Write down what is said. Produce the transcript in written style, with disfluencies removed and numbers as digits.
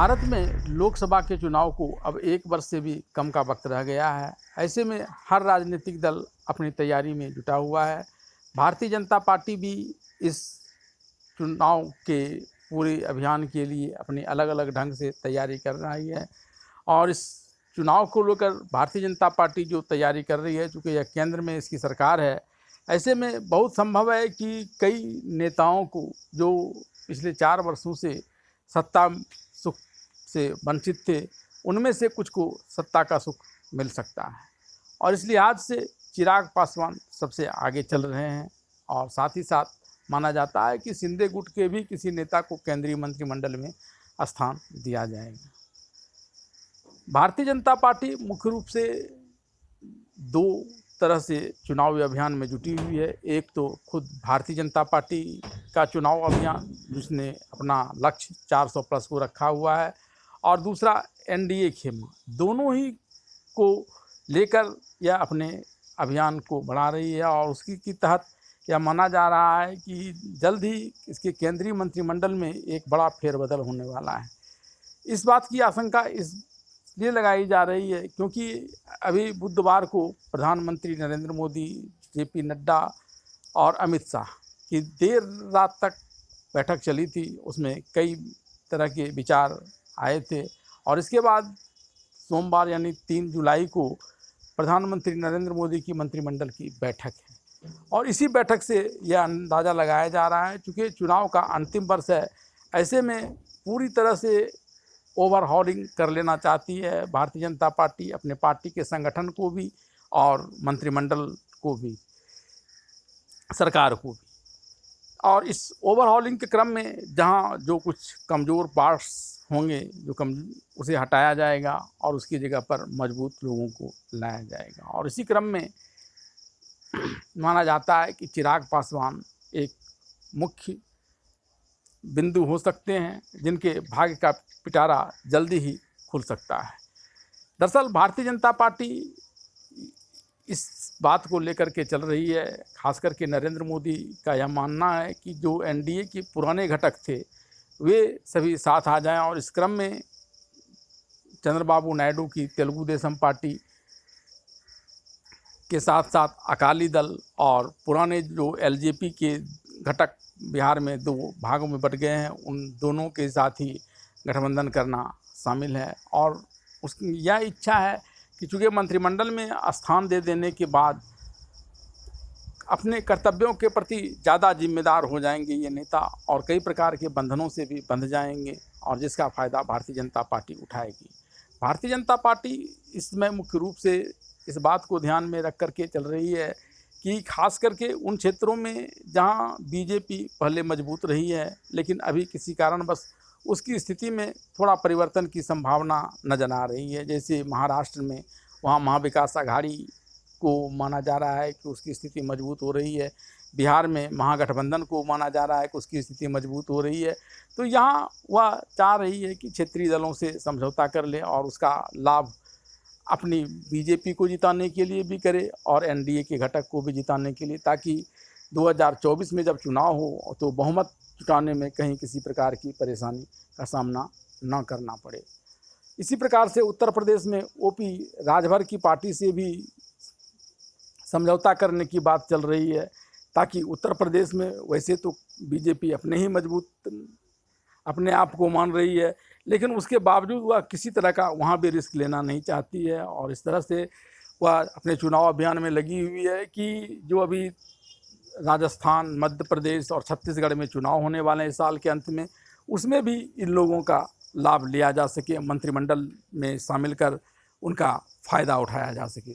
भारत में लोकसभा के चुनाव को अब 1 वर्ष से भी कम का वक्त रह गया है। ऐसे में हर राजनीतिक दल अपनी तैयारी में जुटा हुआ है। भारतीय जनता पार्टी भी इस चुनाव के पूरे अभियान के लिए अपनी अलग-अलग ढंग से तैयारी कर रही है और इस चुनाव को लेकर भारतीय जनता पार्टी जो तैयारी कर रही है, चूँकि यह केंद्र में इसकी सरकार है, ऐसे में बहुत संभव है कि कई नेताओं को जो पिछले 4 वर्षों से सत्ता सुख से वंचित थे, उनमें से कुछ को सत्ता का सुख मिल सकता है और इस लिहाज से चिराग पासवान सबसे आगे चल रहे हैं और साथ ही साथ माना जाता है कि शिंदे गुट के भी किसी नेता को केंद्रीय मंत्रिमंडल में स्थान दिया जाएगा। भारतीय जनता पार्टी मुख्य रूप से 2 तरह से चुनावी अभियान में जुटी हुई है। एक तो खुद भारतीय जनता पार्टी का चुनाव अभियान, जिसने अपना लक्ष्य 400 प्लस को रखा हुआ है, और दूसरा एनडीए खेमा। दोनों ही को लेकर यह अपने अभियान को बढ़ा रही है और उसकी के तहत यह माना जा रहा है कि जल्द ही इसके केंद्रीय मंत्रिमंडल में एक बड़ा फेरबदल होने वाला है। इस बात की आशंका इसलिए लगाई जा रही है क्योंकि अभी बुधवार को प्रधानमंत्री नरेंद्र मोदी, जेपी नड्डा और अमित शाह की देर रात तक बैठक चली थी। उसमें कई तरह के विचार आए थे और इसके बाद सोमवार यानी 3 जुलाई को प्रधानमंत्री नरेंद्र मोदी की मंत्रिमंडल की बैठक है और इसी बैठक से यह अंदाज़ा लगाया जा रहा है, चूँकि चुनाव का अंतिम वर्ष है, ऐसे में पूरी तरह से ओवरहॉलिंग कर लेना चाहती है भारतीय जनता पार्टी, अपने पार्टी के संगठन को भी और मंत्रिमंडल को भी, सरकार को भी। और इस ओवरहॉलिंग के क्रम में जहां जो कुछ कमज़ोर पार्ट्स होंगे, उसे हटाया जाएगा और उसकी जगह पर मजबूत लोगों को लाया जाएगा और इसी क्रम में माना जाता है कि चिराग पासवान एक मुख्य बिंदु हो सकते हैं जिनके भाग्य का पिटारा जल्दी ही खुल सकता है। दरअसल भारतीय जनता पार्टी इस बात को लेकर के चल रही है, खास करके नरेंद्र मोदी का यह मानना है कि जो एनडीए के पुराने घटक थे वे सभी साथ आ जाएं और इस क्रम में चंद्रबाबू नायडू की तेलुगु देशम पार्टी के साथ साथ अकाली दल और पुराने जो एलजेपी के घटक बिहार में 2 भागों में बट गए हैं, उन दोनों के साथ ही गठबंधन करना शामिल है और उसकी यह इच्छा है कि चूँकि मंत्रिमंडल में स्थान दे देने के बाद अपने कर्तव्यों के प्रति ज़्यादा जिम्मेदार हो जाएंगे ये नेता और कई प्रकार के बंधनों से भी बंध जाएंगे और जिसका फ़ायदा भारतीय जनता पार्टी उठाएगी। भारतीय जनता पार्टी इसमें मुख्य रूप से इस बात को ध्यान में रख कर के चल रही है कि खास करके उन क्षेत्रों में जहां बीजेपी पहले मजबूत रही है लेकिन अभी किसी कारणवश उसकी स्थिति में थोड़ा परिवर्तन की संभावना नज़र आ रही है। जैसे महाराष्ट्र में वहां महाविकास आघाड़ी को माना जा रहा है कि उसकी स्थिति मजबूत हो रही है, बिहार में महागठबंधन को माना जा रहा है कि उसकी स्थिति मजबूत हो रही है। तो यहाँ वह चाह रही है कि क्षेत्रीय दलों से समझौता कर ले और उसका लाभ अपनी बीजेपी को जिताने के लिए भी करे और एनडीए के घटक को भी जिताने के लिए, ताकि 2024 में जब चुनाव हो तो बहुमत जुटाने में कहीं किसी प्रकार की परेशानी का सामना न करना पड़े। इसी प्रकार से उत्तर प्रदेश में ओपी राजभर की पार्टी से भी समझौता करने की बात चल रही है, ताकि उत्तर प्रदेश में वैसे तो बीजेपी अपने ही मजबूत अपने आप को मान रही है, लेकिन उसके बावजूद वह किसी तरह का वहाँ भी रिस्क लेना नहीं चाहती है और इस तरह से वह अपने चुनाव अभियान में लगी हुई है कि जो अभी राजस्थान, मध्य प्रदेश और छत्तीसगढ़ में चुनाव होने वाले हैं इस साल के अंत में, उसमें भी इन लोगों का लाभ लिया जा सके, मंत्रिमंडल में शामिल कर उनका फ़ायदा उठाया जा सके।